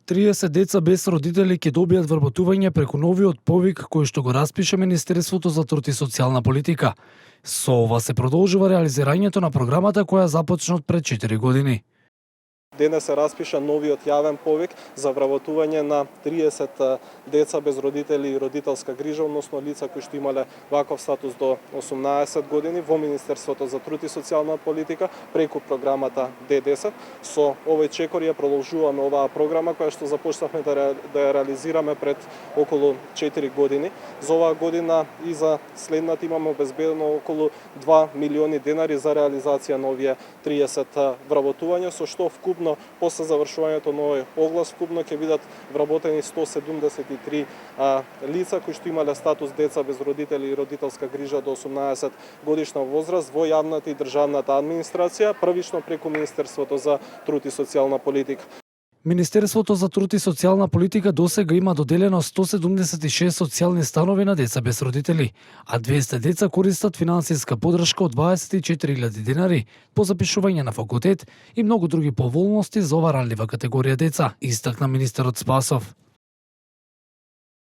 30 деца без родители ќе добијат вработување преку новиот повик кој што го распише Министерството за труд и социјална политика. Со ова се продолжува реализирањето на програмата која започна од пред 4 години. Денес се распиша новиот јавен повик за вработување на 30 деца без родители и родителска грижа, односно лица кои што имале ваков статус до 18 години во Министерството за труд и социјална политика преку програмата Д10. Со овој чекор ја продолжуваме оваа програма која што започнавме да ја реализираме пред околу 4 години. За оваа година и за следната имаме обезбедено околу 2 милиони денари за реализација на овие 30 вработувања, со што вкупно после завршувањето на овој оглас вкупно ќе бидат вработени 173 лица кои што имале статус деца без родители и родителска грижа до 18 годишна возраст во јавната и државната администрација, првично преку Министерството за труд и социјална политика. Министерството за труд и социјална политика досега има доделено 176 социјални станови на деца без родители, а 200 деца користат финансиска поддршка од 24.000 денари по запишување на факултет и многу други поволности за ова ранлива категорија деца, истакна министерот Спасов.